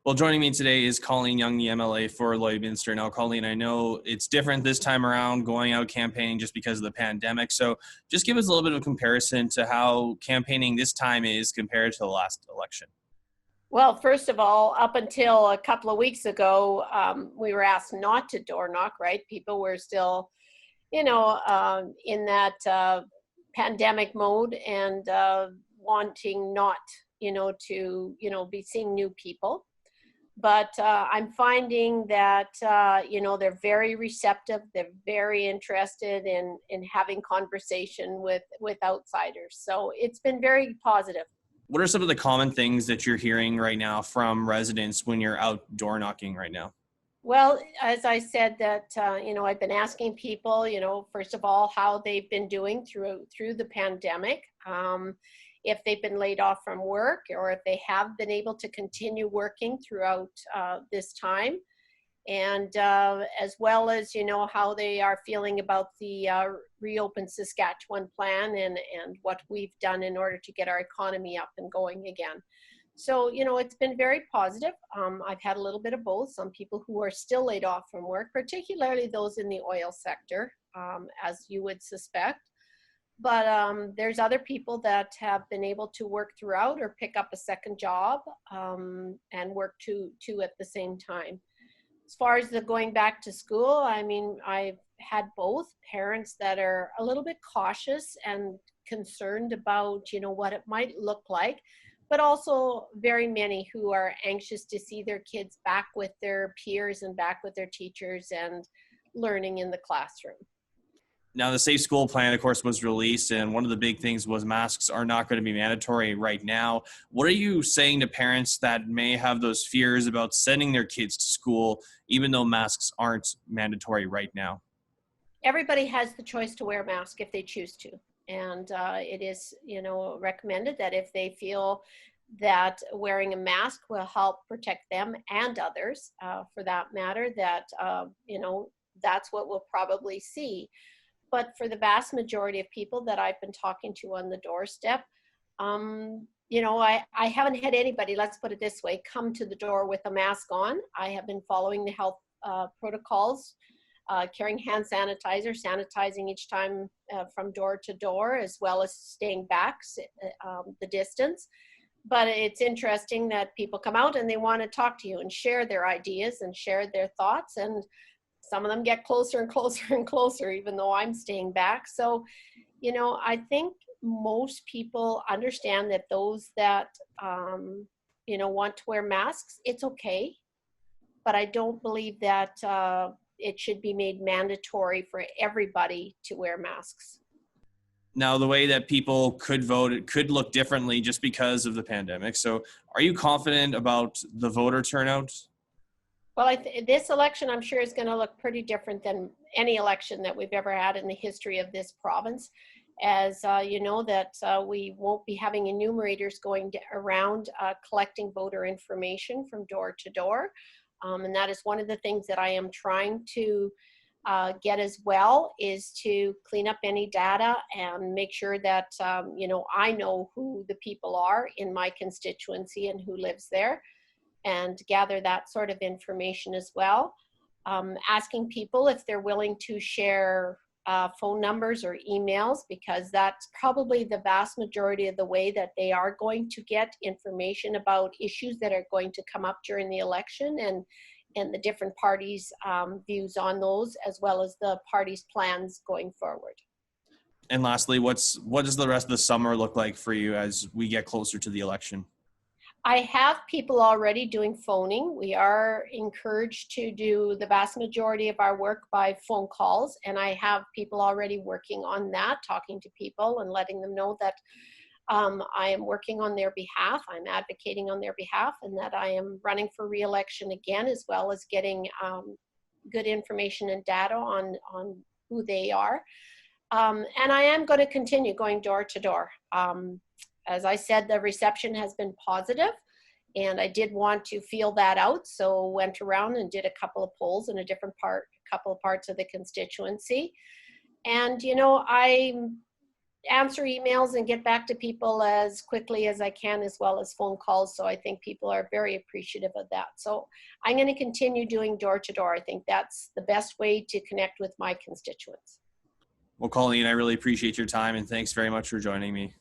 Well, joining me today is Colleen Young, the MLA for Lloydminster. Now, Colleen, I know it's different this time around going out campaigning just because of the pandemic. So just give us a little bit of a comparison to how campaigning this time is compared to the last election. Well, first of all, up until a couple of weeks ago, we were asked not to door knock, right? People were still, in that pandemic mode and wanting not, to, be seeing new people. But I'm finding that, they're very receptive. They're very interested in having conversation with outsiders. So it's been very positive. What are some of the common things that you're hearing right now from residents when you're out door knocking right now? Well, as I said that, I've been asking people, first of all, how they've been doing through the pandemic, if they've been laid off from work or if they have been able to continue working throughout this time. And as well as, how they are feeling about the Reopen Saskatchewan plan and what we've done in order to get our economy up and going again. So, it's been very positive. I've had a little bit of both. Some people who are still laid off from work, particularly those in the oil sector, as you would suspect. But there's other people that have been able to work throughout or pick up a second job and work two at the same time. As far as the going back to school, I mean, I've had both parents that are a little bit cautious and concerned about, what it might look like, but also very many who are anxious to see their kids back with their peers and back with their teachers and learning in the classroom. Now, the Safe School Plan, of course, was released, and one of the big things was masks are not going to be mandatory right now. What are you saying to parents that may have those fears about sending their kids to school, even though masks aren't mandatory right now? Everybody has the choice to wear a mask if they choose to. And it is, recommended that if they feel that wearing a mask will help protect them and others, for that matter, that, that's what we'll probably see. But for the vast majority of people that I've been talking to on the doorstep, I haven't had anybody, let's put it this way, come to the door with a mask on. I have been following the health protocols, carrying hand sanitizer, sanitizing each time from door to door, as well as staying back the distance. But it's interesting that people come out and they want to talk to you and share their ideas and share their thoughts, and some of them get closer and closer and closer, even though I'm staying back. So, I think most people understand that those that, want to wear masks, it's okay. But I don't believe that it should be made mandatory for everybody to wear masks. Now, the way that people could vote, it could look differently just because of the pandemic. So are you confident about the voter turnout? Well, this election, I'm sure, is going to look pretty different than any election that we've ever had in the history of this province. As you know, that we won't be having enumerators going around collecting voter information from door to door. And that is one of the things that I am trying to get as well, is to clean up any data and make sure that, I know who the people are in my constituency and who lives there, and gather that sort of information as well. Asking people if they're willing to share phone numbers or emails, because that's probably the vast majority of the way that they are going to get information about issues that are going to come up during the election, and the different parties' views on those, as well as the parties' plans going forward. And lastly, what does the rest of the summer look like for you as we get closer to the election? I have people already doing phoning. We are encouraged to do the vast majority of our work by phone calls, and I have people already working on that, talking to people and letting them know that I am working on their behalf, I'm advocating on their behalf, and that I am running for re-election again, as well as getting good information and data on who they are. And I am going to continue going door to door. As I said, the reception has been positive, and I did want to feel that out, so went around and did a couple of polls in a couple of parts of the constituency. And, answer emails and get back to people as quickly as I can, as well as phone calls. So I think people are very appreciative of that. So I'm going to continue doing door to door. I think that's the best way to connect with my constituents. Well, Colleen, I really appreciate your time, and thanks very much for joining me.